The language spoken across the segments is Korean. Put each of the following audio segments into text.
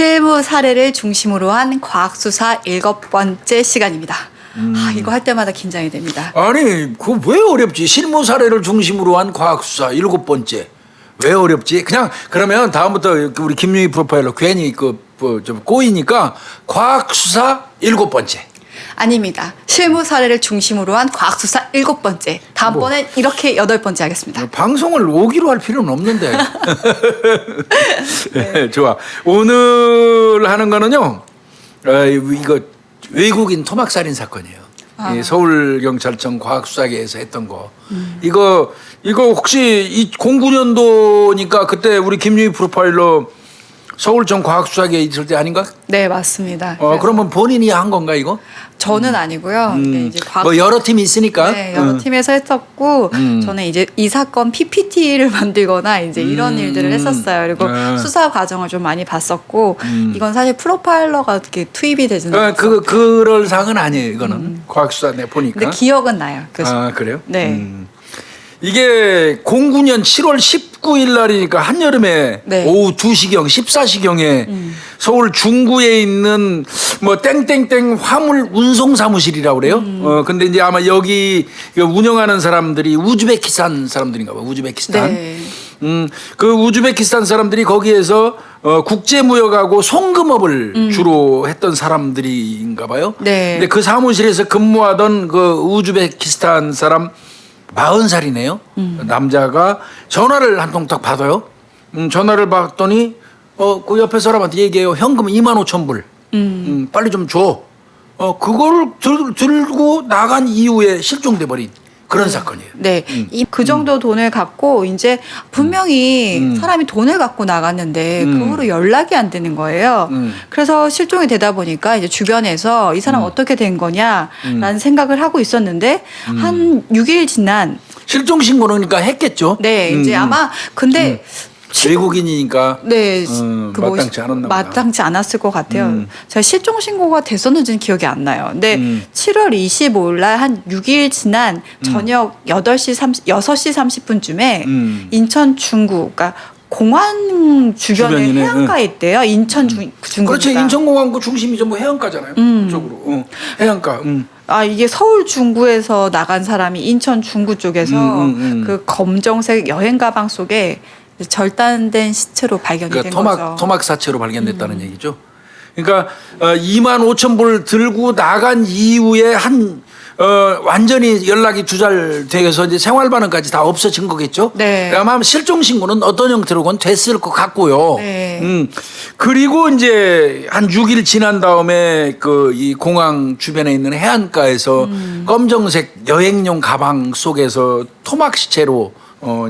실무 사례를 중심으로 한 과학수사 7번째 시간입니다. 이거 할 때마다 긴장이 됩니다. 아니, 그거 왜 어렵지? 실무 사례를 중심으로 한 과학수사 7번째. 왜 어렵지? 그냥 그러면 다음부터 우리 김유희 프로파일러 괜히 좀 꼬이니까 과학수사 7번째. 아닙니다. 실무 사례를 중심으로 한 과학수사 7번째. 다음번엔 이렇게 8번째 하겠습니다. 방송을 5기로 할 필요는 없는데. 네. 좋아. 오늘 하는 거는요. 이거 외국인 토막살인 사건이에요. 이 서울경찰청 과학수사계에서 했던 거. 이거 혹시 09년도니까 그때 우리 김유희 프로파일러 서울청 과학수사계에 있을 때 아닌가? 네, 맞습니다. 그러면 본인이 한 건가 이거? 저는 아니고요. 이제 뭐 여러 팀이 있으니까. 네, 여러 팀에서 했었고 저는 이제 이 사건 PPT를 만들거나 이제 이런 일들을 했었어요. 그리고 수사 과정을 좀 많이 봤었고 이건 사실 프로파일러가 이렇게 투입이 되지는 않았어요. 그럴 상은 아니에요. 이거는 과학수사 내 보니까. 근데 기억은 나요. 그래요? 네. 이게 09년 7월 19일 날이니까 한여름에 네. 오후 2시경 14시경에 서울 중구에 있는 뭐 땡땡땡 화물 운송 사무실이라고 그래요. 근데 이제 아마 여기 운영하는 사람들이 우즈베키스탄 사람들인가 봐. 우즈베키스탄. 네. 그 우즈베키스탄 사람들이 거기에서 국제무역하고 송금업을 주로 했던 사람들인가 봐요. 네. 근데 그 사무실에서 근무하던 그 우즈베키스탄 사람 40살이네요. 남자가 전화를 한 통 딱 받아요. 전화를 받더니 그 옆에 사람한테 얘기해요. 현금 25,000불. 빨리 좀 줘. 그걸 들고 나간 이후에 실종돼 버린 그런 사건이에요. 네, 그 정도 돈을 갖고 이제 분명히 사람이 돈을 갖고 나갔는데 그 후로 연락이 안 되는 거예요. 그래서 실종이 되다 보니까 이제 주변에서 이 사람 어떻게 된 거냐라는 생각을 하고 있었는데 한 6일 지난 실종 신고는 그러니까 했겠죠. 네, 이제 아마 근데 외국인이니까 네, 마땅치 않았나 보다. 마땅치 않았을 것 같아요. 제가 실종 신고가 됐었는지는 기억이 안 나요. 근데 7월 25일 날 한 6일 지난 저녁 6시 30분쯤에 인천 중구, 그러니까 공항 주변에 주변이네. 해안가에 있대요. 인천 중구. 그렇지. 인천공항 중심이 전부 해안가잖아요. 그쪽으로. 해안가. 이게 서울 중구에서 나간 사람이 인천 중구 쪽에서 그 검정색 여행 가방 속에 절단된 시체로 발견이 된 거죠. 토막 사체로 발견됐다는 얘기죠. 그러니까 25,000불 들고 나간 이후에 완전히 연락이 두절돼서 이제 생활반응까지 다 없어진 거겠죠. 네. 아마 실종 신고는 어떤 형태로건 됐을 것 같고요. 네. 그리고 이제 한 6일 지난 다음에 이 공항 주변에 있는 해안가에서 검정색 여행용 가방 속에서 토막 시체로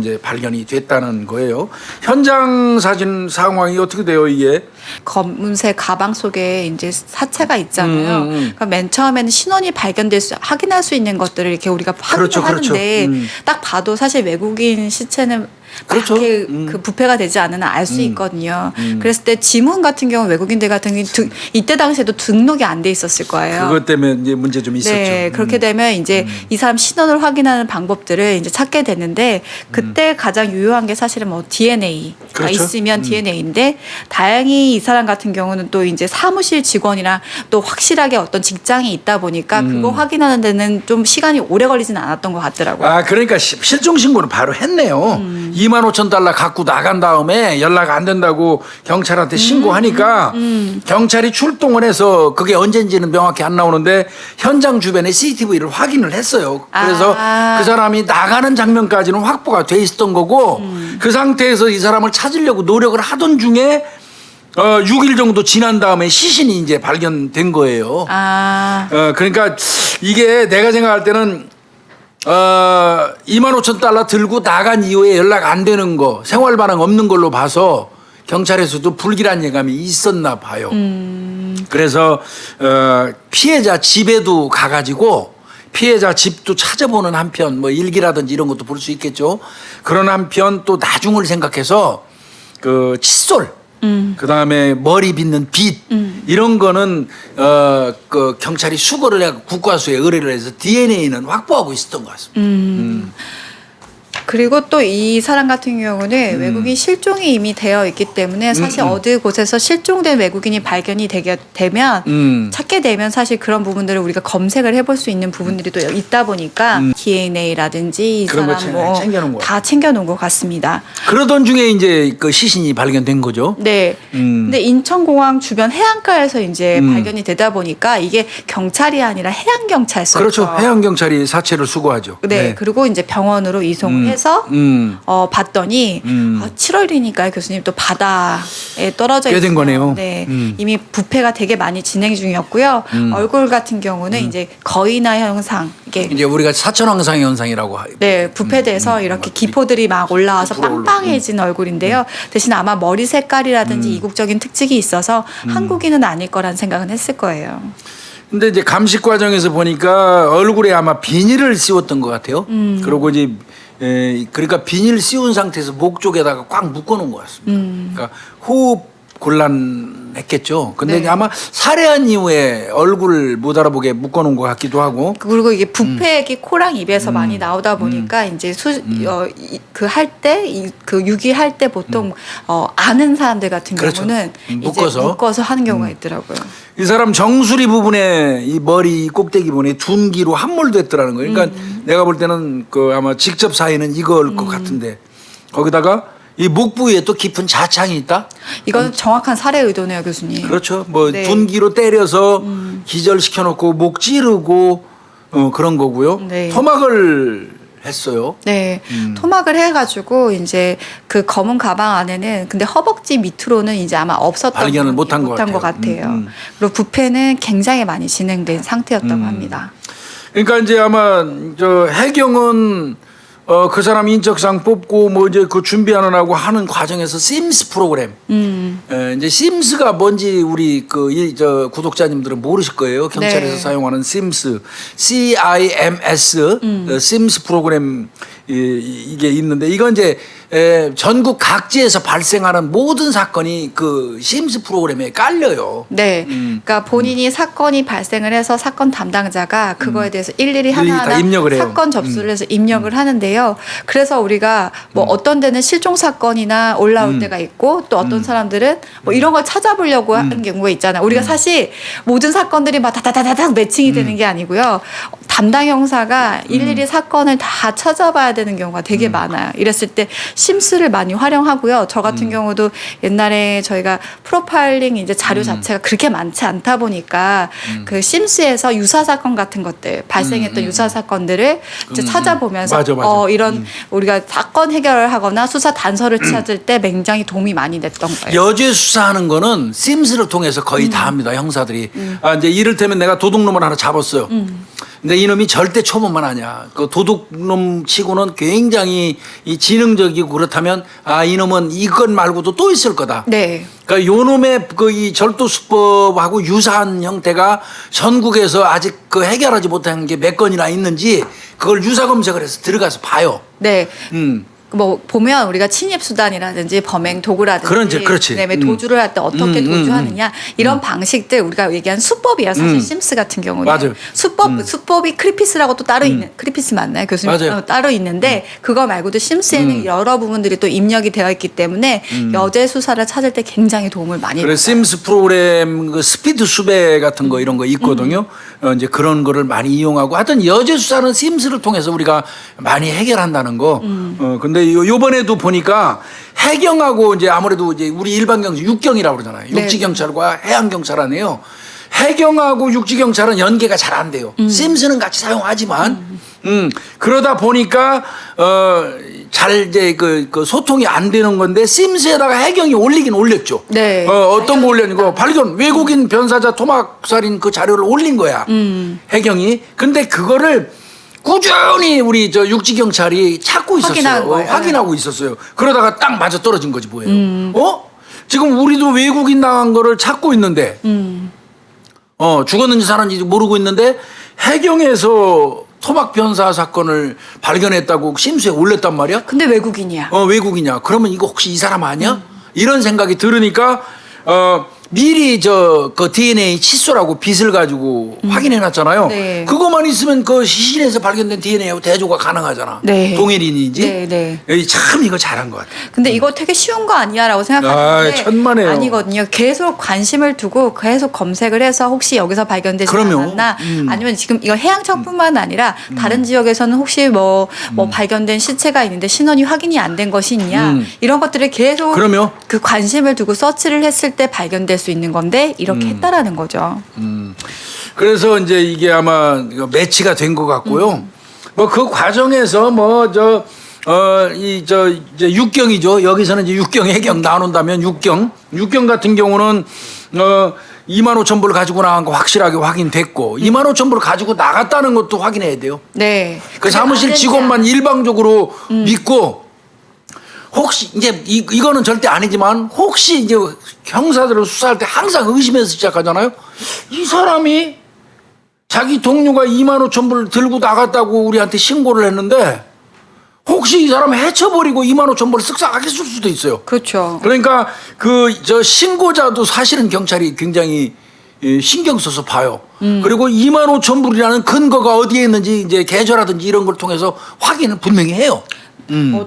이제 발견이 됐다는 거예요. 현장 사진 상황이 어떻게 돼요, 이게? 검은색 가방 속에 이제 사체가 있잖아요. 그러니까 맨 처음에는 신원이 확인할 수 있는 것들을 이렇게 우리가 그렇죠, 확인하는데 딱 봐도 사실 외국인 시체는 그렇죠. 그렇게 그 부패가 되지 않으면 알 수 있거든요. 그랬을 때 지문 같은 경우 외국인들 같은 경우 이때 당시에도 등록이 안 돼 있었을 거예요. 그것 때문에 이제 문제 좀 있었죠. 네, 그렇게 되면 이제 이 사람 신원을 확인하는 방법들을 이제 찾게 되는데 그때 가장 유효한 게 사실은 뭐 DNA가 그렇죠. 있으면 DNA인데 다행히 이 사람 같은 경우는 또 이제 사무실 직원이랑 또 확실하게 어떤 직장이 있다 보니까 그거 확인하는 데는 좀 시간이 오래 걸리지는 않았던 것 같더라고요. 그러니까 실종 신고는 바로 했네요. 25,000달러 갖고 나간 다음에 연락 안 된다고 경찰한테 신고하니까 경찰이 출동을 해서 그게 언젠지는 명확히 안 나오는데 현장 주변에 CCTV를 확인을 했어요. 그래서 그 사람이 나가는 장면까지는 확보가 돼 있었던 거고 그 상태에서 이 사람을 찾으려고 노력을 하던 중에 6일 정도 지난 다음에 시신이 이제 발견된 거예요. 그러니까 이게 내가 생각할 때는 25,000달러 들고 나간 이후에 연락 안 되는 거, 생활 반응 없는 걸로 봐서 경찰에서도 불길한 예감이 있었나 봐요. 그래서 피해자 집에도 가가지고 피해자 집도 찾아보는 한편 뭐 일기라든지 이런 것도 볼 수 있겠죠. 그런 한편 또 나중을 생각해서 그 칫솔 그다음에 머리 빗는 빗 이런 거는 그 경찰이 수거를 해 국과수에 의뢰를 해서 DNA는 확보하고 있었던 것 같습니다. 그리고 또 이 사람 같은 경우는 외국인 실종이 이미 되어 있기 때문에 사실 어느 곳에서 실종된 외국인이 발견이 되면 찾게 되면 사실 그런 부분들을 우리가 검색을 해볼 수 있는 부분들이 또 있다 보니까 DNA라든지 이 그런 거 사람 뭐 챙겨놓은 거 다 챙겨놓은 것 같습니다. 그러던 중에 이제 그 시신이 발견된 거죠. 네. 근데 인천공항 주변 해안가에서 이제 발견이 되다 보니까 이게 경찰이 아니라 해양 경찰서. 그렇죠. 해양 경찰이 사체를 수거하죠. 네. 그리고 이제 병원으로 이송을 해서 봤더니 7월이니까 교수님 또 바다에 떨어져 꽤 된 있어요. 거네요. 네. 이미 부패가 되게 많이 진행 중이었고요. 얼굴 같은 경우는 이제 거인화 현상 이게 이제 우리가 사천왕상 현상이라고 네, 부패돼서 이렇게 기포들이 막 올라와서 빵빵해진 얼굴인데요. 대신 아마 머리 색깔이라든지 이국적인 특징이 있어서 한국인은 아닐 거란 생각은 했을 거예요. 근데 이제 감식 과정에서 보니까 얼굴에 아마 비닐을 씌웠던 것 같아요. 그리고 이제 그러니까 비닐 씌운 상태에서 목 쪽에다가 꽉 묶어놓은 것 같습니다. 그러니까 호흡 곤란했겠죠. 근데 네. 이제 아마 살해한 이후에 얼굴 못 알아보게 묶어놓은 것 같기도 하고. 그리고 이게 부패액이 코랑 입에서 많이 나오다 보니까 이제 그 할 때 그 유기할 때 보통 아는 사람들 같은 그렇죠. 경우는 묶어서. 이제 묶어서 하는 경우가 있더라고요. 이 사람 정수리 부분에 이 머리 꼭대기 부분에 둔기로 함몰됐더라는 거예요. 그러니까 내가 볼 때는 그 아마 직접 사인은 이걸 것 같은데 거기다가 이 목 부위에 또 깊은 자창이 있다. 이건 정확한 살해 의도네요, 교수님. 그렇죠. 뭐 네. 둔기로 때려서 기절시켜 놓고 목 찌르고 그런 거고요. 네. 토막을 했어요. 네, 토막을 해가지고 이제 그 검은 가방 안에는 근데 허벅지 밑으로는 이제 아마 없었던 발견을 못한 것 같아요. 그리고 부패는 굉장히 많이 진행된 상태였다고 합니다. 그러니까 이제 아마 저 해경은 그 사람 인적상 뽑고 뭐 이제 그 준비하느라고 하는 과정에서 심스 프로그램. 이제 심스가 뭔지 우리 저 구독자님들은 모르실 거예요. 경찰에서 네. 사용하는 심스, CIMS, 심스 프로그램 이게 있는데 이건 이제 전국 각지에서 발생하는 모든 사건이 그 심스 프로그램에 깔려요. 네, 그러니까 본인이 사건이 발생을 해서 사건 담당자가 그거에 대해서 일일이 다 하나하나 입력을 해요. 사건 접수를 해서 입력을 하는데요. 그래서 우리가 뭐 어떤 데는 실종 사건이나 올라올 때가 있고 또 어떤 사람들은 뭐 이런 걸 찾아보려고 하는 경우가 있잖아요. 우리가 사실 모든 사건들이 막 다다다다닥 매칭이 되는 게 아니고요. 담당 형사가 일일이 사건을 다 찾아봐야 되는 경우가 되게 많아요. 이랬을 때 심스를 많이 활용하고요. 저 같은 경우도 옛날에 저희가 프로파일링 이제 자료 자체가 그렇게 많지 않다 보니까 그 심스에서 유사 사건 같은 것들 발생했던 유사 사건들을 이제 찾아보면서 맞아. 이런 우리가 사건 해결을 하거나 수사 단서를 찾을 때 굉장히 도움이 많이 됐던 거예요. 여죄 수사하는 거는 심스를 통해서 거의 다 합니다. 형사들이. 이제 이를테면 내가 도둑놈을 하나 잡았어요. 근데 이놈이 절대 초보만 아니야. 그 도둑놈 치고는 굉장히 이 지능적이고 그렇다면 이놈은 이것 말고도 또 있을 거다. 네. 그러니까 요놈의 그 이 절도 수법하고 유사한 형태가 전국에서 아직 그 해결하지 못한 게 몇 건이나 있는지 그걸 유사 검색을 해서 들어가서 봐요. 네. 뭐 보면 우리가 침입 수단이라든지 범행 도구라든지 그렇지. 그다음에 도주를 할 때 어떻게 도주하느냐 이런 방식들 우리가 얘기한 수법이에요. 사실 심스 같은 경우는 맞아요. 수법이 크리피스라고 또 따로 있는 크리피스 맞나요, 교수님? 맞아요. 따로 있는데 그거 말고도 심스에는 여러 부분들이 또 입력이 되어 있기 때문에 여죄 수사를 찾을 때 굉장히 도움을 많이 그래 받아요. 심스 프로그램 그 스피드 수배 같은 거 이런 거 있거든요. 이제 그런 거를 많이 이용하고 하여튼 여죄 수사는 심스를 통해서 우리가 많이 해결한다는 거. 근데 요번에도 보니까 해경하고 이제 아무래도 이제 우리 일반 경찰 육경이라고 그러잖아요. 네. 육지 경찰과 해양 경찰하네요. 해경하고 육지 경찰은 연계가 잘 안 돼요. 심스는 같이 사용하지만 그러다 보니까 잘 이제 그 소통이 안 되는 건데 심스에다가 해경이 올리긴 올렸죠. 네. 어떤 거 올렸고 발견 외국인 변사자 토막살인 그 자료를 올린 거야. 해경이. 근데 그거를 꾸준히 우리 저 육지 경찰이 찾고 있었어요. 확인하고 있었어요. 그러다가 딱 맞아 떨어진 거지 뭐예요. 지금 우리도 외국인 당한 거를 찾고 있는데 죽었는지 살았는지 모르고 있는데 해경에서 토막 변사 사건을 발견했다고 심수에 올렸단 말이야. 근데 외국인이야. 외국이냐. 그러면 이거 혹시 이 사람 아니야? 이런 생각이 들으니까 미리 그 DNA 칫솔하고 빗을 가지고 확인해 놨잖아요. 네. 그것만 있으면 그 시신에서 발견된 DNA하고 대조가 가능하잖아. 네. 동일인인지. 네, 네. 여기 참 이거 잘한 것 같아. 근데 이거 되게 쉬운 거 아니야라고 생각하는데 천만에요. 아니거든요. 계속 관심을 두고 계속 검색을 해서 혹시 여기서 발견되지 그럼요. 않았나 아니면 지금 이거 해양청뿐만 아니라 다른 지역에서는 혹시 뭐 발견된 시체가 있는데 신원이 확인이 안 된 것이 있냐 이런 것들을 계속 그럼요. 그 관심을 두고 서치를 했을 때 발견될 수 있는 건데 이렇게 했다라는 거죠. 그래서 이제 이게 아마 이거 매치가 된 것 같고요. 뭐 그 과정에서 이제 육경이죠. 여기서는 이제 육경, 해경 나눈다면 육경 같은 경우는 25,000불 가지고 나간 거 확실하게 확인됐고 25,000불 가지고 나갔다는 것도 확인해야 돼요. 네. 그 사무실 직원만 일방적으로 믿고 혹시 이제 이거는 절대 아니지만 혹시 이제 형사들을 수사할 때 항상 의심해서 시작하잖아요. 이 사람이 자기 동료가 25,000불 들고 나갔다고 우리한테 신고를 했는데 혹시 이 사람 해쳐버리고 25,000불 쓱싹 했을 수도 있어요. 그렇죠. 그러니까 저 신고자도 사실은 경찰이 굉장히 신경 써서 봐요. 그리고 25,000불이라는 근거가 어디에 있는지 이제 계좌라든지 이런 걸 통해서 확인을 분명히 해요.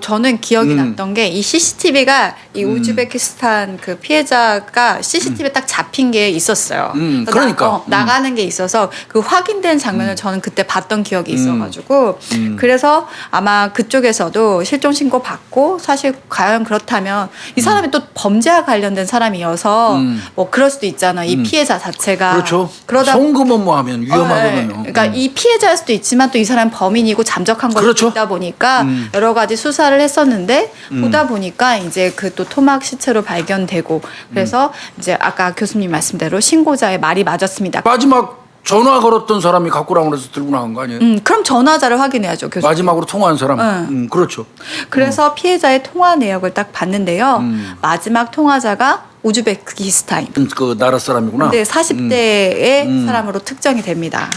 저는 기억이 났던 게 이 CCTV가 이 우즈베키스탄 그 피해자가 CCTV에 딱 잡힌 게 있었어요. 그래서 그러니까. 나가는 게 있어서 그 확인된 장면을 저는 그때 봤던 기억이 있어가지고 그래서 아마 그쪽에서도 실종 신고 받고 사실 과연 그렇다면 이 사람이 또 범죄와 관련된 사람이어서 뭐 그럴 수도 있잖아. 이 피해자 자체가 그렇죠. 그러다 송금업무하면 위험하거든요. 그러니까 이 피해자일 수도 있지만 또 이 사람 범인이고 잠적한 것도 그렇죠. 있다 보니까 여러 가지 수사를 했었는데 보다 보니까 이제 그 또 토막 시체로 발견되고 그래서 이제 아까 교수님 말씀대로 신고자의 말이 맞았습니다. 마지막 전화 걸었던 사람이 갖고 나오고 그래서 들고 나간 거 아니에요? 그럼 전화자를 확인해야죠, 교수님. 마지막으로 통화한 사람. 그렇죠. 그래서 피해자의 통화 내역을 딱 봤는데요. 마지막 통화자가 우즈베키스탄. 그 나라 사람이구나. 근데 40대의 사람으로 특정이 됩니다.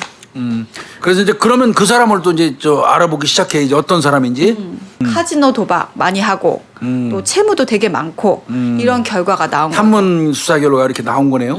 그래서 이제 그러면 그 사람을 또 이제 알아보기 시작해. 이제 어떤 사람인지. 카지노 도박 많이 하고 또 채무도 되게 많고 이런 결과가 나온 거예요. 탐문 수사 결과가 이렇게 나온 거네요.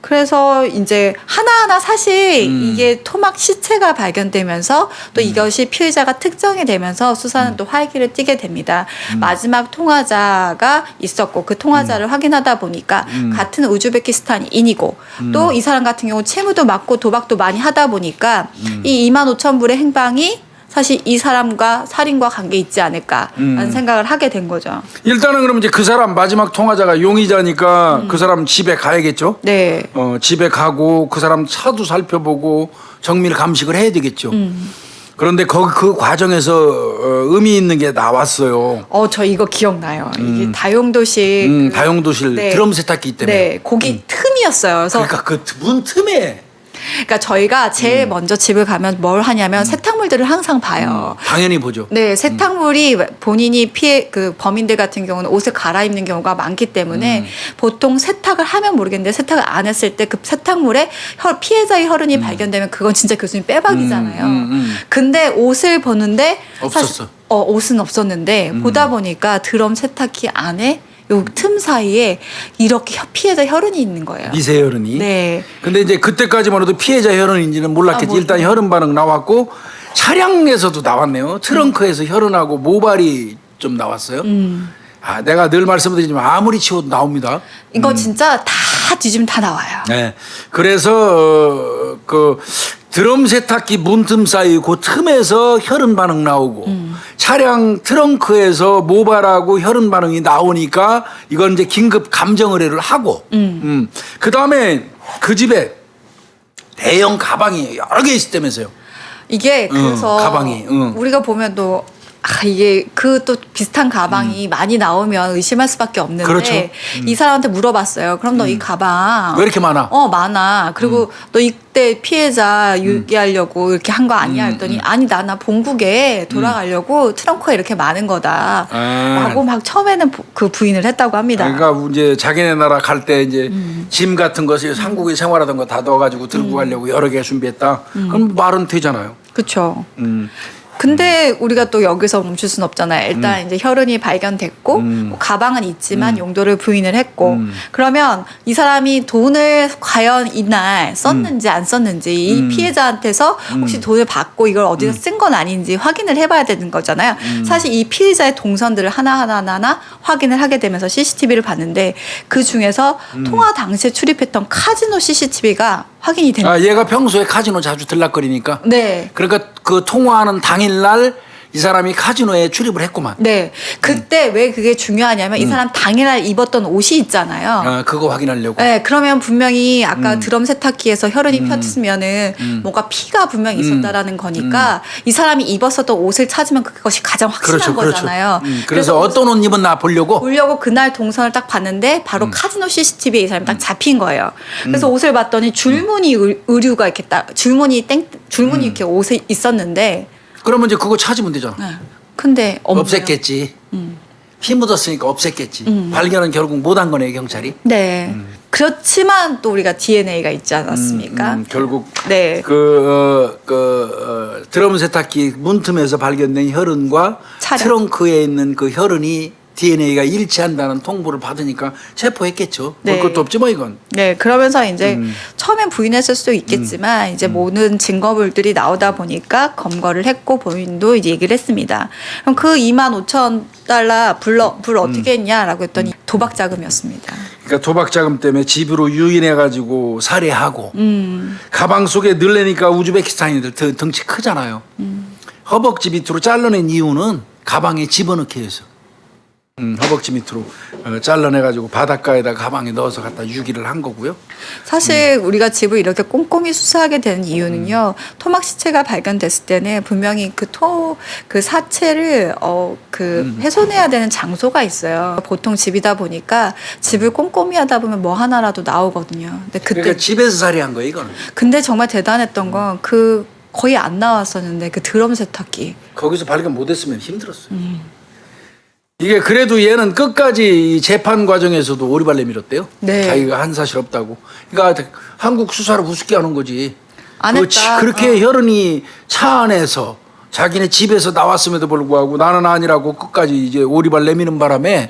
그래서 이제 하나하나 사실 이게 토막 시체가 발견되면서 또 이것이 피의자가 특정이 되면서 수사는 또 활기를 띠게 됩니다. 마지막 통화자가 있었고 그 통화자를 확인하다 보니까 같은 우즈베키스탄인이고 또 이 사람 같은 경우 채무도 많고 도박도 많이 하다 보니까 이 25,000불의 행방이 사실 이 사람과 살인과 관계 있지 않을까라는 생각을 하게 된 거죠. 일단은 그럼 이제 그 사람 마지막 통화자가 용의자니까 그 사람 집에 가야겠죠. 네. 집에 가고 그 사람 차도 살펴보고 정밀 감식을 해야 되겠죠. 그런데 그 과정에서 의미 있는 게 나왔어요. 저 이거 기억나요. 이게 다용도실 다용도실 네. 드럼 세탁기 때문에. 네, 거기 틈이었어요. 그래서 그러니까 그 문 틈에 그러니까 저희가 제일 먼저 집을 가면 뭘 하냐면 세탁물들을 항상 봐요. 당연히 보죠. 네, 세탁물이 본인이 그 범인들 같은 경우는 옷을 갈아입는 경우가 많기 때문에 보통 세탁을 하면 모르겠는데 세탁을 안 했을 때 그 세탁물에 피해자의 혈흔이 발견되면 그건 진짜 교수님 빼박이잖아요. 근데 옷을 보는데 없었어. 사실, 옷은 없었는데 보다 보니까 드럼 세탁기 안에 요 틈 사이에 이렇게 피해자 혈흔이 있는 거예요. 미세 혈흔이. 네. 근데 이제 그때까지만 해도 피해자 혈흔인지는 몰랐겠지. 일단 혈흔 반응 나왔고 차량에서도 나왔네요. 트렁크에서 혈흔하고 모발이 좀 나왔어요. 내가 늘 말씀드리지만 아무리 치워도 나옵니다. 이거 진짜 다 뒤지면 다 나와요. 네. 그래서 그 드럼 세탁기 문틈 사이 그 틈에서 혈흔 반응 나오고 차량 트렁크에서 모발하고 혈흔 반응이 나오니까 이건 이제 긴급 감정 의뢰를 하고 그 다음에 그 집에 대형 가방이 여러 개 있었다면서요. 이게 그래서 가방이, 우리가 보면 또 이게 그 또 비슷한 가방이 많이 나오면 의심할 수밖에 없는데 그렇죠. 이 사람한테 물어봤어요. 그럼 너 이 가방 왜 이렇게 많아? 많아. 그리고 너 이때 피해자 유기하려고 이렇게 한 거 아니야? 했더니 아니 나 본국에 돌아가려고 트렁크에 이렇게 많은 거다. 라고 막 처음에는 그 부인을 했다고 합니다. 그러니까 이제 자기네 나라 갈 때 이제 짐 같은 것을 한국에 생활하던 거 다 넣어가지고 들고 가려고 여러 개 준비했다. 그럼 말은 되잖아요. 그렇죠. 근데 우리가 또 여기서 멈출 수는 없잖아요. 일단 이제 혈흔이 발견됐고 뭐 가방은 있지만 용도를 부인을 했고 그러면 이 사람이 돈을 과연 이날 썼는지 안 썼는지 이 피해자한테서 혹시 돈을 받고 이걸 어디서 쓴 건 아닌지 확인을 해봐야 되는 거잖아요. 사실 이 피해자의 동선들을 하나하나 확인을 하게 되면서 CCTV를 봤는데 그 중에서 통화 당시에 출입했던 카지노 CCTV가 확인이 됩니다. 아, 얘가 평소에 카지노 자주 들락거리니까. 네. 그러니까 그 통화하는 당일날 이 사람이 카지노에 출입을 했구만. 네. 그때 왜 그게 중요하냐면 이 사람 당일날 입었던 옷이 있잖아요. 아, 그거 확인하려고. 네, 그러면 분명히 아까 드럼 세탁기에서 혈흔이 폈으면은 뭔가 피가 분명히 있었다라는 거니까 이 사람이 입었었던 옷을 찾으면 그것이 가장 확실한 거잖아요. 그래서 어떤 옷 입었나 보려고. 그날 동선을 딱 봤는데 바로 카지노 CCTV에 이 사람이 딱 잡힌 거예요. 그래서 옷을 봤더니 줄무늬 의류가 이렇게 딱 줄무늬 이렇게 옷에 있었는데 그러면 이제 그거 찾으면 되잖아. 네. 근데 없네요. 없앴겠지. 피 묻었으니까 없앴겠지. 발견은 결국 못한 거네 경찰이. 네. 그렇지만 또 우리가 DNA가 있지 않았습니까? 결국 네. 드럼 세탁기 문틈에서 발견된 혈흔과 차량. 트렁크에 있는 그 혈흔이 DNA가 일치한다는 통보를 받으니까 체포했겠죠. 네. 볼 것도 없지 뭐 이건. 네, 그러면서 이제 처음엔 부인했을 수도 있겠지만 이제 모든 증거물들이 나오다 보니까 검거를 했고 본인도 이제 얘기를 했습니다. 그럼 그 25,000달러 불 어떻게 했냐라고 했더니 도박 자금이었습니다. 그러니까 도박 자금 때문에 집으로 유인해 가지고 살해하고 가방 속에 넣으려니까 우즈베키스탄인들 덩치 크잖아요. 허벅지 밑으로 잘라낸 이유는 가방에 집어넣기 위해서. 허벅지 밑으로 잘라내가지고 바닷가에다 가방에 넣어서 갖다 유기를 한 거고요. 사실 우리가 집을 이렇게 꼼꼼히 수사하게 되는 이유는요. 토막 시체가 발견됐을 때는 분명히 그 사체를 훼손해야 되는 장소가 있어요. 보통 집이다 보니까 집을 꼼꼼히 하다 보면 뭐 하나라도 나오거든요. 근데 그러니까 집에서 살해한 거예요, 이거는. 근데 정말 대단했던 건 거의 안 나왔었는데 그 드럼 세탁기. 거기서 발견 못했으면 힘들었어요. 이게 그래도 얘는 끝까지 이 재판 과정에서도 오리발내 밀었대요. 네. 자기가 한 사실 없다고. 그러니까 한국 수사를 우습게 하는 거지. 안 했다. 그렇게 혈흔이 차 안에서 자기네 집에서 나왔음에도 불구하고 나는 아니라고 끝까지 이제 오리발 내미는 바람에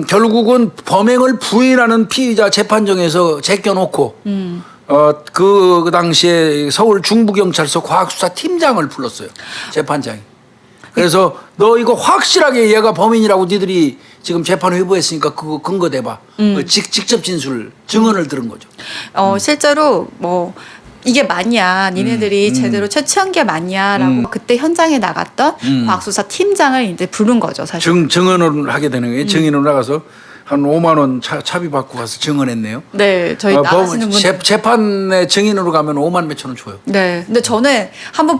결국은 범행을 부인하는 피의자 재판정에서 제껴놓고 그 당시에 서울 중부경찰서 과학수사 팀장을 불렀어요. 재판장이. 그래서 너 이거 확실하게 얘가 범인이라고 니들이 지금 재판 회부했으니까 그거 근거 대봐. 직접 진술 증언을 들은 거죠. 실제로 뭐 이게 맞냐, 니네들이 제대로 채취한 게 맞냐라고 그때 현장에 나갔던 과학수사 팀장을 이제 부른 거죠, 사실. 증언을 하게 되는 거예요. 증인으로 나가서 한 5만 원 차비 받고 가서 증언했네요. 네, 저희 나가시는 분 재판에 증인으로 가면 5만 몇천 원 줘요. 네, 근데 저는 한번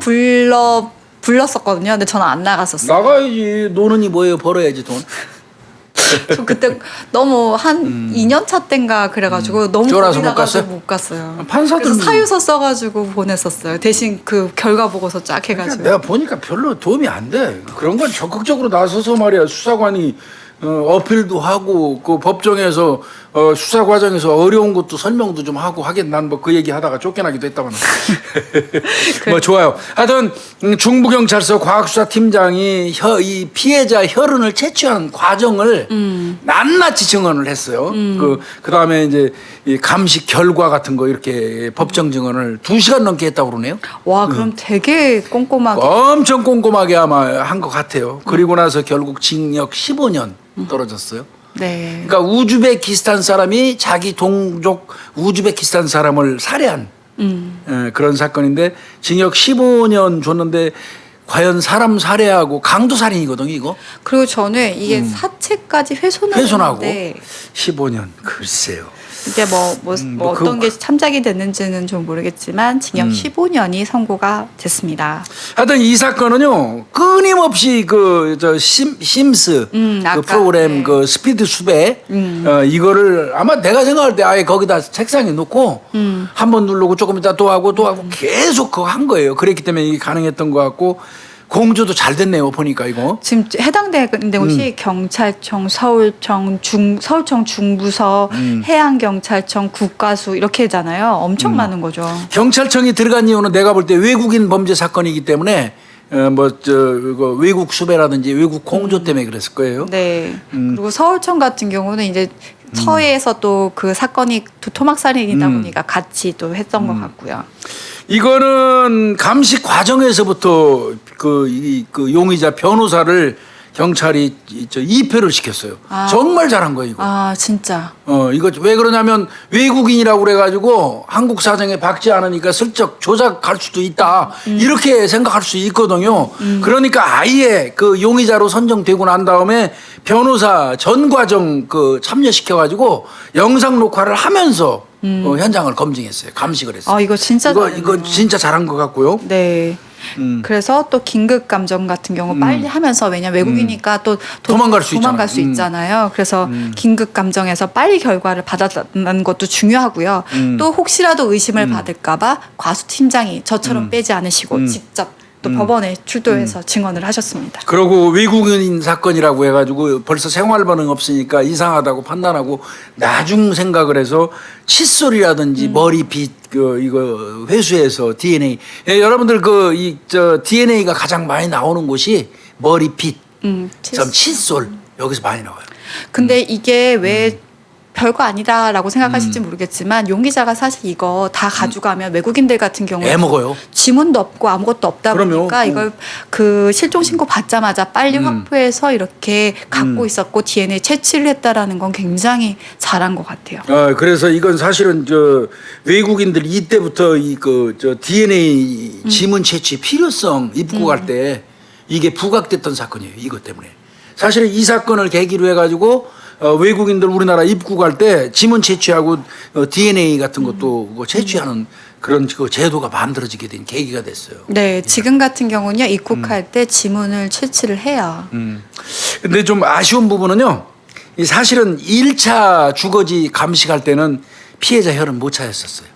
불렀었거든요. 근데 저는 안 나갔었어요. 나가야지. 노는이 뭐예요? 벌어야지 돈. 저 그때 너무 한 2년 차 땐가 그래가지고 너무 쫄아서 겁이 못 갔어요? 나가지고 못 갔어요. 판사들은 그래서 사유서 써가지고 보냈었어요. 대신 그 결과 보고서 쫙 해가지고. 내가 보니까 별로 도움이 안 돼. 그런 건 적극적으로 나서서 말이야. 수사관이 어필도 하고 그 법정에서 수사 과정에서 어려운 것도 설명도 좀 하고 하긴 난 뭐 그 얘기 하다가 쫓겨나기도 했다만 뭐 좋아요. 하여튼 중부경찰서 과학수사팀장이 이 피해자 혈흔을 채취한 과정을 낱낱이 증언을 했어요. 그 다음에 이제 이 감식 결과 같은 거 이렇게 법정 증언을 2시간 넘게 했다고 그러네요. 와, 그럼 되게 꼼꼼하게. 엄청 꼼꼼하게 아마 한 것 같아요. 그리고 나서 결국 징역 15년 떨어졌어요. 네. 그러니까 우즈베키스탄 사람이 자기 동족 우즈베키스탄 사람을 살해한 그런 사건인데 징역 15년 줬는데 과연 사람 살해하고 강도 살인이거든요, 이거. 그리고 저는 이게 사체까지 훼손하고 훼손하는데 15년 글쎄요. 이게 뭐 어떤 게 참작이 됐는지는 좀 모르겠지만 징역 15년이 선고가 됐습니다. 하여튼 이 사건은요 끊임없이 심스 그 프로그램 네. 그 스피드 수배 이거를 아마 내가 생각할 때 아예 거기다 책상에 놓고 한 번 누르고 조금 이따 또 하고 계속 그거 한 거예요. 그랬기 때문에 이게 가능했던 것 같고 공조도 잘 됐네요 보니까 이거. 지금 해당되는 곳이 경찰청, 서울청 중부서, 해양경찰청, 국가수 이렇게잖아요. 엄청 많은 거죠. 경찰청이 들어간 이유는 내가 볼 때 외국인 범죄 사건이기 때문에 이거 외국 수배라든지 외국 공조 때문에 그랬을 거예요. 네. 그리고 서울청 같은 경우는 이제 서해에서 또 그 사건이 토막살인이다 보니까 같이 또 했던 것 같고요. 이거는 감식 과정에서부터 그 용의자 변호사를 경찰이 입회를 시켰어요. 정말 잘한 거예요, 이거. 아, 진짜. 이거 왜 그러냐면 외국인이라고 그래가지고 한국 사정에 박지 않으니까 슬쩍 조작할 수도 있다. 이렇게 생각할 수 있거든요. 그러니까 아예 그 용의자로 선정되고 난 다음에 변호사 전 과정 참여시켜가지고 영상 녹화를 하면서 현장을 검증했어요. 감식을 했어요. 이거 진짜 이거 진짜 잘한 것 같고요. 네. 그래서 또 긴급 감정 같은 경우 빨리 하면서 왜냐면 외국이니까 또 도망갈 수 있잖아요. 그래서 긴급 감정에서 빨리 결과를 받았다는 것도 중요하고요. 또 혹시라도 의심을 받을까봐 과수 팀장이 저처럼 빼지 않으시고 직접 또 법원에 출두해서 증언을 하셨습니다. 그리고 외국인 사건이라고 해가지고 벌써 생활 반응 없으니까 이상하다고 판단하고 나중 생각을 해서 칫솔이라든지 머리빗 이거 회수해서 DNA 여러분들 DNA가 가장 많이 나오는 곳이 머리빗, 칫솔 여기서 많이 나와요. 근데 이게 왜 별거 아니다라고 생각하실지 모르겠지만 용의자가 사실 이거 다 가져가면 외국인들 같은 경우는 애먹어요. 지문도 없고 아무것도 없다 그럼요. 보니까 이걸 그 실종 신고 받자마자 빨리 확보해서 이렇게 갖고 있었고 DNA 채취를 했다라는 건 굉장히 잘한 것 같아요. 그래서 이건 사실은 외국인들 이때부터 DNA 지문 채취 필요성 입국할 때 이게 부각됐던 사건이에요. 이것 때문에. 사실은 이 사건을 계기로 해가지고 외국인들 우리나라 입국할 때 지문 채취하고 DNA 같은 것도 채취하는 그런 제도가 만들어지게 된 계기가 됐어요. 네, 지금 같은 경우는요 입국할 때 지문을 채취를 해요. 근데 좀 아쉬운 부분은요, 사실은 1차 주거지 감식할 때는 피해자 혈은 못 찾았었어요.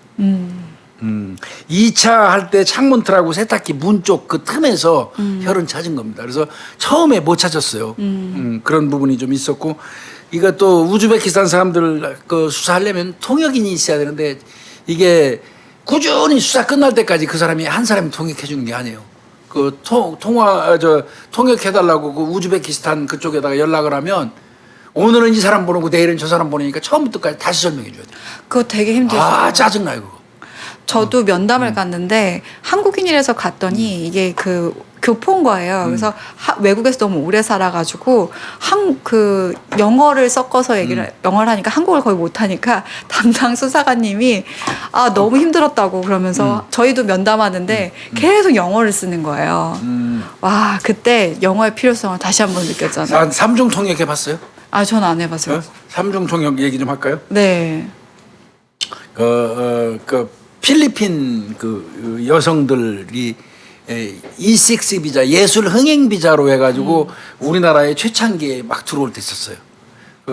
2차 할 때 창문 틀하고 세탁기 문 쪽 그 틈에서 혈은 찾은 겁니다. 그래서 처음에 못 찾았어요. 그런 부분이 좀 있었고, 이거 또 우즈베키스탄 사람들 수사하려면 통역인이 있어야 되는데 이게 꾸준히 수사 끝날 때까지 그 사람이 한 사람이 통역해 주는 게 아니에요. 통역해달라고 그 우즈베키스탄 그쪽에다가 연락을 하면 오늘은 이 사람 보내고 내일은 저 사람 보내니까 처음부터까지 다시 설명해 줘야 돼요. 그거 되게 힘들어요. 짜증나요, 그거. 저도 면담을 갔는데 한국인이라서 갔더니 이게 교포인 거예요. 그래서 외국에서 너무 오래 살아가지고 영어를 섞어서 영어를 하니까 한국어를 거의 못하니까 담당 수사관님이 너무 힘들었다고 그러면서 저희도 면담하는데 계속 영어를 쓰는 거예요. 와, 그때 영어의 필요성을 다시 한번 느꼈잖아요. 삼중 통역 해봤어요? 전 안 해봤어요. 삼중 통역 얘기 좀 할까요? 네. 필리핀 여성들이 E6 비자, 예술 흥행 비자로 해가지고 우리나라에 최창기에 막 들어올 때 있었어요.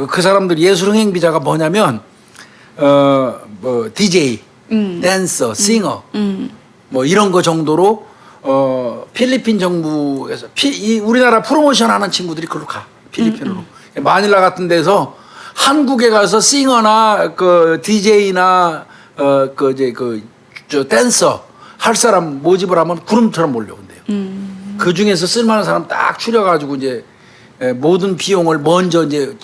그 사람들 예술 흥행 비자가 뭐냐면 DJ, 댄서, 싱어 뭐 이런 거 정도로 필리핀 정부에서 우리나라 프로모션 하는 친구들이 그걸로 가, 필리핀으로. 마닐라 같은 데서 한국에 가서 싱어나 DJ나 댄서 할 사람 모집을 하면 구름처럼 몰려온대요. 그 중에서 쓸만한 사람 딱 추려가지고 이제 모든 비용을 먼저 이제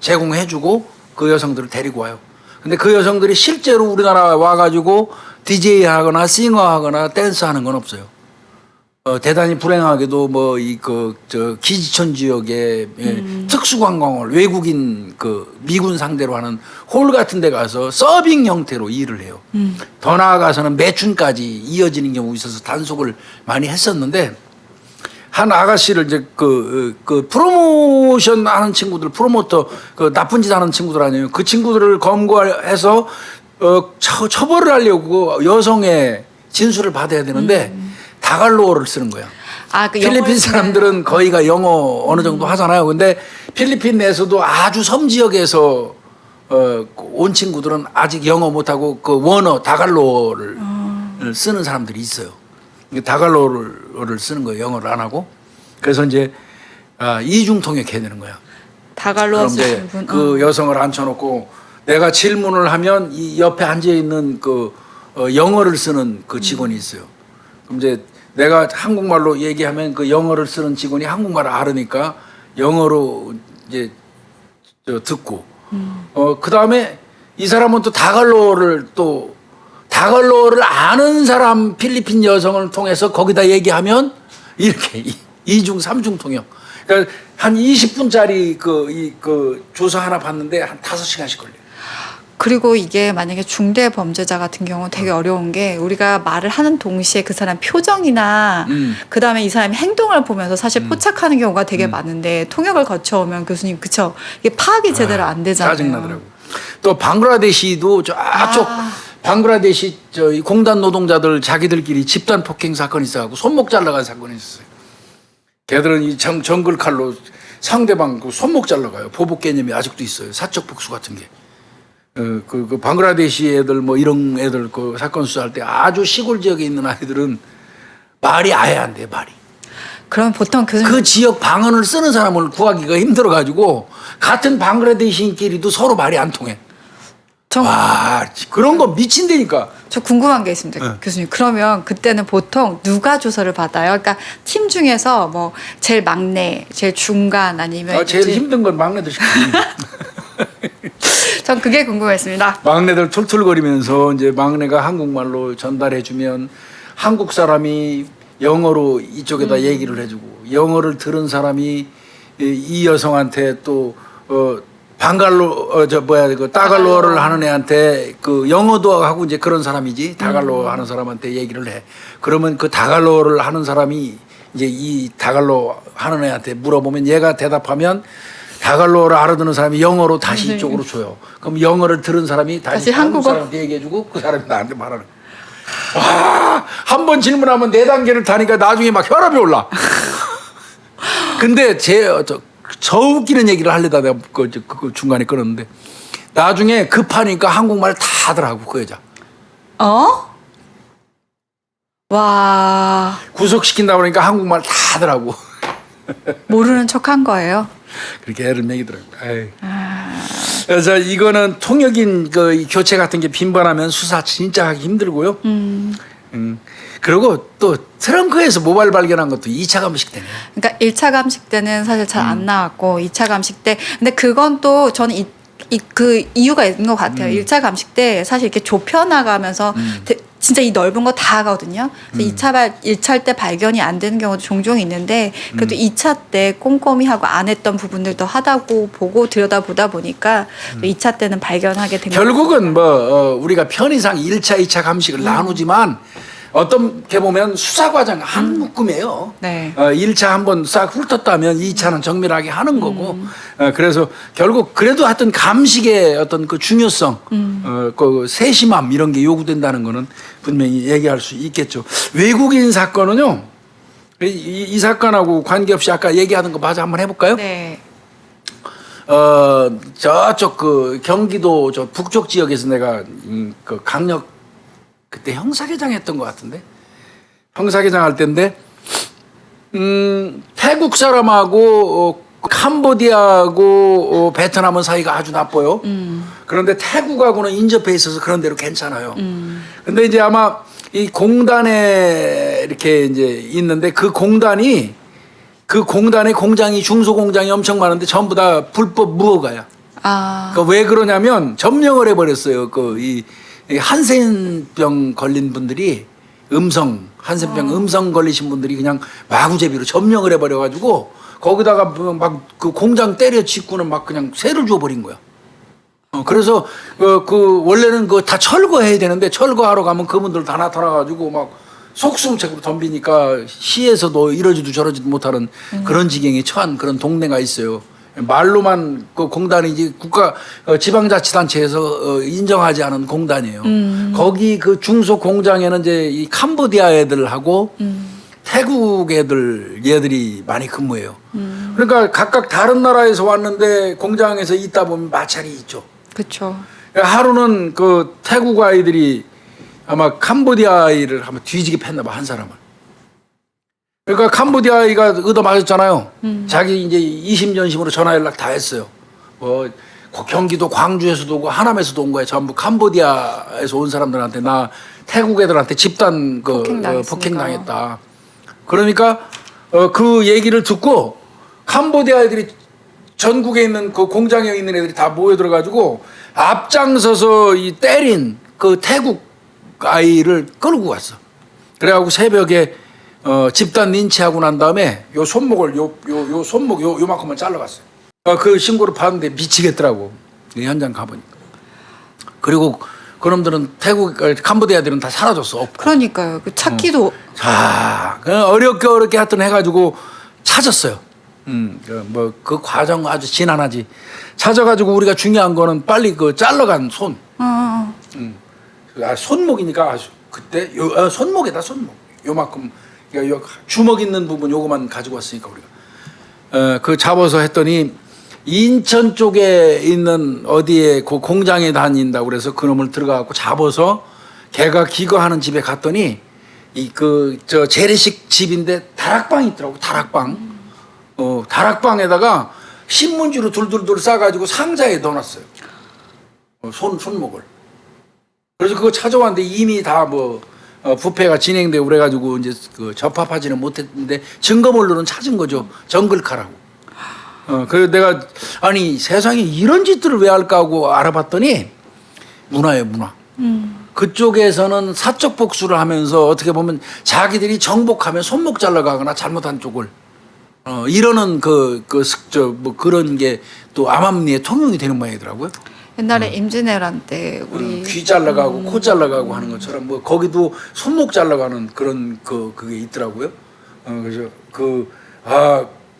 제공해주고 그 여성들을 데리고 와요. 근데 그 여성들이 실제로 우리나라에 와가지고 DJ 하거나 싱어 하거나 댄스 하는 건 없어요. 대단히 불행하게도 기지촌 지역에 특수관광을 외국인 미군 상대로 하는 홀 같은 데 가서 서빙 형태로 일을 해요. 더 나아가서는 매춘까지 이어지는 경우 있어서 단속을 많이 했었는데, 한 아가씨를 이제 프로모션 하는 친구들, 프로모터, 나쁜 짓 하는 친구들 아니에요. 그 친구들을 검거해서 처벌을 하려고 여성의 진술을 받아야 되는데 다갈로어를 쓰는 거야. 필리핀 사람들은 거의가 영어 어느 정도 하잖아요. 근데 필리핀 내에서도 아주 섬 지역에서 온 친구들은 아직 영어 못하고 원어 다갈로어를 쓰는 사람들이 있어요. 다갈로어를 쓰는 거예요. 영어를 안 하고. 그래서 이제 이중 통역해야 되는 거야. 다갈로어 쓰는 분. 그 여성을 앉혀놓고 내가 질문을 하면 이 옆에 앉아 있는 영어를 쓰는 그 직원이 있어요. 그럼 이제 내가 한국말로 얘기하면 그 영어를 쓰는 직원이 한국말을 알으니까 영어로 이제 듣고 그 다음에 이 사람은 또 다갈로어를 아는 사람 필리핀 여성을 통해서 거기다 얘기하면 이렇게 이중 삼중 통역. 그러니까 한 20분짜리 그 조서 하나 봤는데 한 5시간씩 걸려요. 그리고 이게 만약에 중대 범죄자 같은 경우는 되게 어려운 게 우리가 말을 하는 동시에 그 사람 표정이나 그다음에 이 사람의 행동을 보면서 사실 포착하는 경우가 되게 많은데 통역을 거쳐오면 교수님 그쵸? 이게 파악이 제대로 안 되잖아요. 짜증나더라고. 또 방글라데시도 저쪽 방글라데시 이 공단 노동자들 자기들끼리 집단 폭행 사건이 있어갖고 손목 잘라간 사건이 있었어요. 걔들은 이 정글 칼로 상대방 그 손목 잘라가요. 보복 개념이 아직도 있어요. 사적 복수 같은 게. 그 방글라데시 애들 뭐 이런 애들 그 사건 수사할 때 아주 시골 지역에 있는 아이들은 말이 아예 안 돼, 말이. 그럼 보통 교수님 그 지역 방언을 쓰는 사람을 구하기가 힘들어가지고 같은 방글라데시인끼리도 서로 말이 안 통해. 와, 그런 거 미친다니까. 저 궁금한 게 있습니다, 교수님. 그러면 그때는 보통 누가 조서를 받아요? 그러니까 팀 중에서 뭐 제일 막내, 제일 중간 아니면 제일 힘든 건 막내들 시키는. 전 그게 궁금했습니다. 막내들 툴툴거리면서 이제 막내가 한국말로 전달해주면 한국 사람이 영어로 이쪽에다 얘기를 해주고 영어를 들은 사람이 이 여성한테 또 따갈로어를 하는 애한테 그 영어도 하고 이제 그런 사람이지 다갈로어 하는 사람한테 얘기를 해. 그러면 그 다갈로어를 하는 사람이 이제 이 다갈로어 하는 애한테 물어보면 얘가 대답하면 다갈로어를 알아듣는 사람이 영어로 다시 이쪽으로 줘요. 그럼 영어를 들은 사람이 다시 한국 사람한테 얘기해주고 그 사람이 나한테 말하는 거야. 와, 한 번 질문하면 4단계를 타니까 나중에 막 혈압이 올라. 근데 저 웃기는 얘기를 하려다 내가 그 중간에 끊었는데 나중에 급하니까 한국말 다 하더라고 그 여자. 와. 구속시킨다 그러니까 한국말 다 하더라고. 모르는 척한 거예요? 그렇게 애를 먹이더라고. 그래서 이거는 통역인 그 교체 같은 게 빈번하면 수사 진짜 하기 힘들고요. 그리고 또 트렁크에서 모바일 발견한 것도 2차 감식 때네. 그러니까 1차 감식 때는 사실 잘 안 나왔고 2차 감식 때 근데 그건 또 저는 그 이유가 있는 것 같아요. 1차 감식 때 사실 이렇게 좁혀나가면서 진짜 이 넓은 거 다 하거든요. 그래서 1차 때 발견이 안 되는 경우도 종종 있는데 그래도 2차 때 꼼꼼히 하고 안 했던 부분들도 하다고 보고 들여다보다 보니까 2차 때는 발견하게 된 거예요. 결국은 우리가 편의상 1차, 2차 감식을 나누지만 어떻게 보면 수사 과정 한 묶음이에요. 네. 1차 한번 싹 훑었다면 2차는 정밀하게 하는 거고. 그래서 결국 그래도 하여튼 감식의 어떤 그 중요성, 그 세심함 이런 게 요구된다는 거는 분명히 얘기할 수 있겠죠. 외국인 사건은요. 이 사건하고 관계없이 아까 얘기하던 거 마저 한번 해볼까요? 네. 저쪽 그 경기도 저 북쪽 지역에서 내가 그 강력 그때 형사계장 했던 것 같은데 형사계장 할 때인데 태국 사람하고 캄보디아하고 베트남은 사이가 아주 나빠요. 그런데 태국하고는 인접해 있어서 그런 대로 괜찮아요. 근데 이제 아마 이 공단에 이렇게 이제 있는데 그 공단에 공장이 중소공장이 엄청 많은데 전부 다 불법 무허가야. 그러니까 왜 그러냐면 점령을 해버렸어요. 이 한센병 걸린 분들이 한센병 음성 걸리신 분들이 그냥 마구제비로 점령을 해버려가지고 거기다가 막 그 공장 때려치고는 막 그냥 세를 줘버린 거야. 그래서 원래는 다 철거해야 되는데 철거하러 가면 그분들 다 나타나가지고 막 속수무책으로 덤비니까 시에서도 이러지도 저러지도 못하는 그런 지경에 처한 그런 동네가 있어요. 말로만 그 공단이지 지방자치단체에서 인정하지 않은 공단이에요. 거기 그 중소 공장에는 이제 이 캄보디아 애들하고 태국 얘들이 많이 근무해요. 그러니까 각각 다른 나라에서 왔는데 공장에서 있다 보면 마찰이 있죠. 그렇죠. 하루는 그 태국 아이들이 아마 캄보디아 아이를 한번 뒤지게 팼나 봐, 한 사람을. 그러니까 캄보디아 아이가 얻어맞았잖아요. 자기 이제 이심전심으로 전화 연락 다 했어요. 경기도 광주에서도 오고 하남에서도 온 거예요. 전부 캄보디아에서 온 사람들한테 나 태국 애들한테 집단 폭행당했다. 그러니까 그 얘기를 듣고 캄보디아 애들이 전국에 있는 그 공장에 있는 애들이 다 모여들어가지고 앞장서서 이 때린 그 태국 아이를 끌고 갔어. 그래갖고 새벽에 집단 린치하고 난 다음에 요 손목을 요 손목 요만큼만 잘라갔어요. 그 신고를 받는데 미치겠더라고. 현장 가보니까. 그리고 그놈들은 태국 캄보디아들은 다 사라졌어. 없고. 그러니까요. 그 찾기도 자, 어렵게 하여튼 해가지고 찾았어요. 뭐 그 과정 아주 지난하지. 찾아가지고 우리가 중요한 거는 빨리 그 잘라간 손. 손목이니까 아주 그때 손목에다 손목. 요만큼 요 주먹 있는 부분 요거만 가지고 왔으니까 우리가 그 잡아서 했더니 인천 쪽에 있는 어디에 그 공장에 다닌다고 그래서 그놈을 들어가갖고 잡아서 걔가 기거하는 집에 갔더니 이 그 저 재래식 집인데 다락방이 있더라고. 다락방. 다락방에다가 신문지로 둘둘둘 싸가지고 상자에 넣어놨어요. 손목을. 그래서 그거 찾아왔는데 이미 다 뭐 부패가 진행되고 그래가지고 이제 그 접합하지는 못했는데 증거물로는 찾은 거죠. 정글카라고. 그래서 내가 아니 세상에 이런 짓들을 왜 할까 하고 알아봤더니 문화예요, 문화. 그쪽에서는 사적 복수를 하면서 어떻게 보면 자기들이 정복하면 손목 잘라가거나 잘못한 쪽을 이러는 뭐 그런 게 또 암암리에 통용이 되는 모양이더라고요. 옛날에 임진왜란 때 우리 귀 잘라가고 코 잘라가고 하는 것처럼 뭐 거기도 손목 잘라가는 그런 그게 있더라고요. 그래서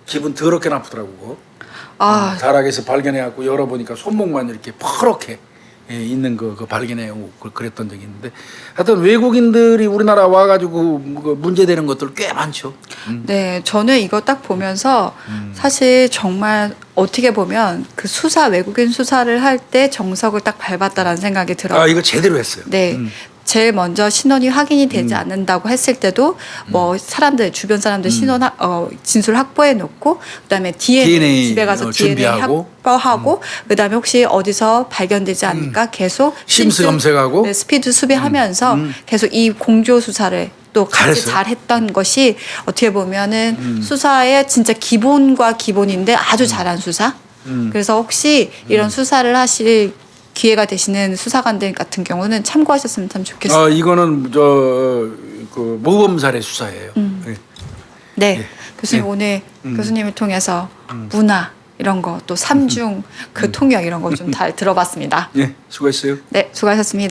기분 더럽게 나쁘더라고. 다락에서 발견해갖고 열어보니까 손목만 이렇게 퍼렇게 있는 거 발견해고 그랬던 적이 있는데 하여튼 외국인들이 우리나라 와가지고 문제되는 것들 꽤 많죠. 네, 저는 이거 딱 보면서 사실 정말 어떻게 보면 그 외국인 수사를 할 때 정석을 딱 밟았다라는 생각이 들어요. 이거 제대로 했어요. 네. 제일 먼저 신원이 확인이 되지 않는다고 했을 때도 뭐 주변 사람들 진술 확보해 놓고 그다음에 DNA 집에 가서 DNA 확보하고 그다음에 혹시 어디서 발견되지 않을까 계속 심수 염색하고 네, 스피드 수비하면서 계속 이 공조 수사를 또 같이 잘했던 것이 어떻게 보면은 수사의 진짜 기본과 기본인데 아주 잘한 수사. 그래서 혹시 이런 수사를 하실 기회가 되시는 수사관들 같은 경우는 참고하셨으면 참 좋겠어요. 이거는 그 모범 사례 수사예요. 네, 교수님 오늘 교수님을 통해서 문화 이런 거 또 삼중 그 통역 이런 거 좀 잘 들어봤습니다. 네, 수고했어요. 네, 수고하셨습니다.